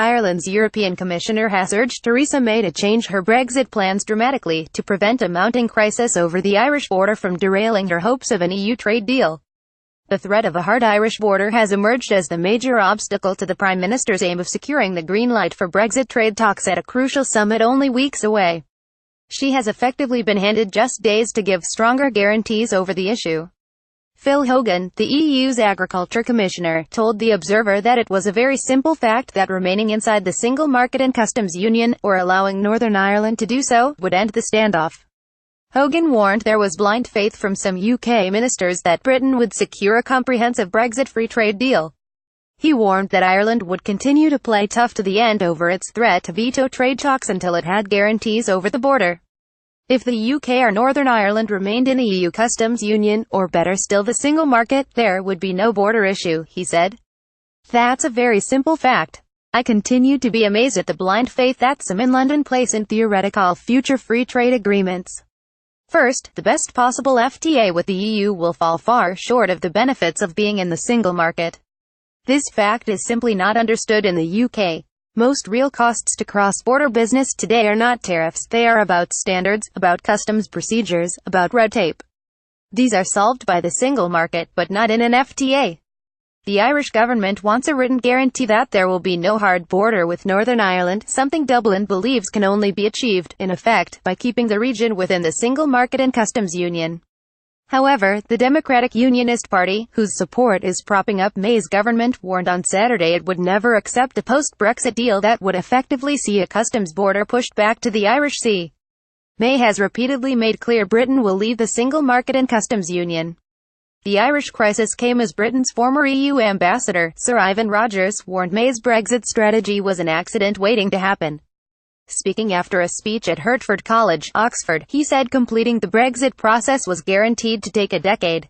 Ireland's European Commissioner has urged Theresa May to change her Brexit plans dramatically, to prevent a mounting crisis over the Irish border from derailing her hopes of an EU trade deal. The threat of a hard Irish border has emerged as the major obstacle to the Prime Minister's aim of securing the green light for Brexit trade talks at a crucial summit only weeks away. She has effectively been handed just days to give stronger guarantees over the issue. Phil Hogan, the EU's Agriculture Commissioner, told The Observer that it was a very simple fact that remaining inside the single market and customs union, or allowing Northern Ireland to do so, would end the standoff. Hogan warned there was blind faith from some UK ministers that Britain would secure a comprehensive Brexit-free trade deal. He warned that Ireland would continue to play tough to the end over its threat to veto trade talks until it had guarantees over the border. If the UK or Northern Ireland remained in the EU customs union, or better still the single market, there would be no border issue, he said. That's a very simple fact. I continue to be amazed at the blind faith that some in London place in theoretical future free trade agreements. First, the best possible FTA with the EU will fall far short of the benefits of being in the single market. This fact is simply not understood in the UK. Most real costs to cross-border business today are not tariffs, they are about standards, about customs procedures, about red tape. These are solved by the single market, but not in an FTA. The Irish government wants a written guarantee that there will be no hard border with Northern Ireland, something Dublin believes can only be achieved, in effect, by keeping the region within the single market and customs union. However, the Democratic Unionist Party, whose support is propping up May's government, warned on Saturday it would never accept a post-Brexit deal that would effectively see a customs border pushed back to the Irish Sea. May has repeatedly made clear Britain will leave the single market and customs union. The Irish crisis came as Britain's former EU ambassador, Sir Ivan Rogers, warned May's Brexit strategy was an accident waiting to happen. Speaking after a speech at Hertford College, Oxford, he said completing the Brexit process was guaranteed to take a decade.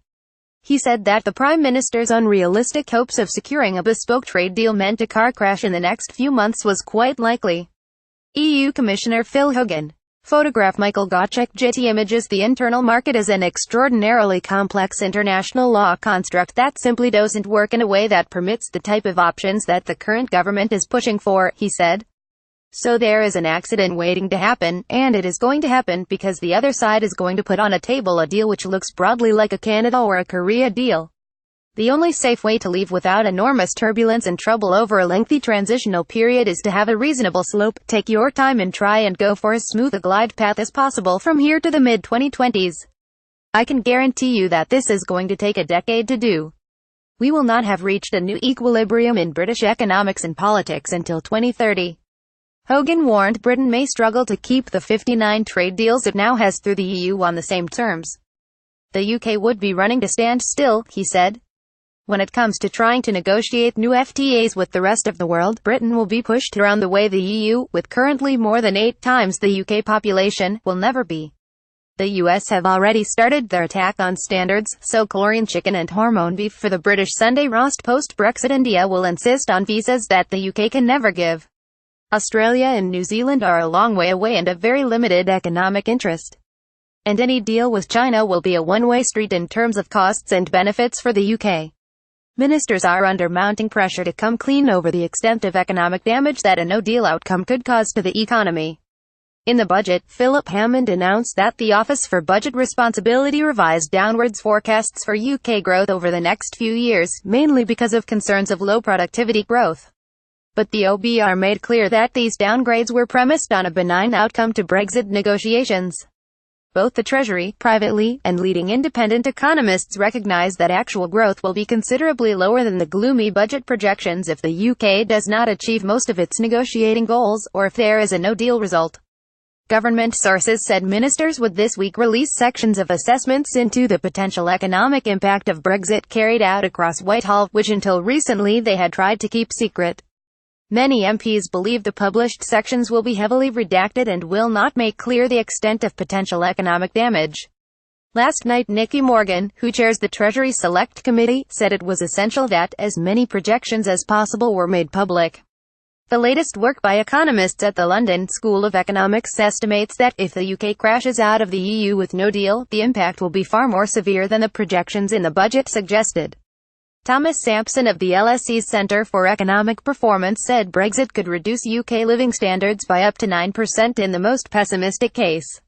He said that the Prime Minister's unrealistic hopes of securing a bespoke trade deal meant a car crash in the next few months was quite likely. EU Commissioner Phil Hogan. Photograph Michael Gottschalk. Getty Images. The internal market is an extraordinarily complex international law construct that simply doesn't work in a way that permits the type of options that the current government is pushing for, he said. So there is an accident waiting to happen, and it is going to happen because the other side is going to put on a table a deal which looks broadly like a Canada or a Korea deal. The only safe way to leave without enormous turbulence and trouble over a lengthy transitional period is to have a reasonable slope, take your time and try and go for as smooth a glide path as possible from here to the mid-2020s. I can guarantee you that this is going to take a decade to do. We will not have reached a new equilibrium in British economics and politics until 2030. Hogan warned Britain may struggle to keep the 59 trade deals it now has through the EU on the same terms. The UK would be running to stand still, he said. When it comes to trying to negotiate new FTAs with the rest of the world, Britain will be pushed around the way the EU, with currently more than 8 times the UK population, will never be. The US have already started their attack on standards, so chlorine chicken and hormone beef for the British Sunday roast. Post-Brexit India will insist on visas that the UK can never give. Australia and New Zealand are a long way away and of very limited economic interest. And any deal with China will be a one-way street in terms of costs and benefits for the UK. Ministers are under mounting pressure to come clean over the extent of economic damage that a no-deal outcome could cause to the economy. In the budget, Philip Hammond announced that the Office for Budget Responsibility revised downwards forecasts for UK growth over the next few years, mainly because of concerns of low productivity growth. But the OBR made clear that these downgrades were premised on a benign outcome to Brexit negotiations. Both the Treasury, privately, and leading independent economists recognize that actual growth will be considerably lower than the gloomy budget projections if the UK does not achieve most of its negotiating goals, or if there is a no-deal result. Government sources said ministers would this week release sections of assessments into the potential economic impact of Brexit carried out across Whitehall, which until recently they had tried to keep secret. Many MPs believe the published sections will be heavily redacted and will not make clear the extent of potential economic damage. Last night Nicky Morgan, who chairs the Treasury Select Committee, said it was essential that as many projections as possible were made public. The latest work by economists at the London School of Economics estimates that if the UK crashes out of the EU with no deal, the impact will be far more severe than the projections in the budget suggested. Thomas Sampson of the LSE's Centre for Economic Performance said Brexit could reduce UK living standards by up to 9% in the most pessimistic case.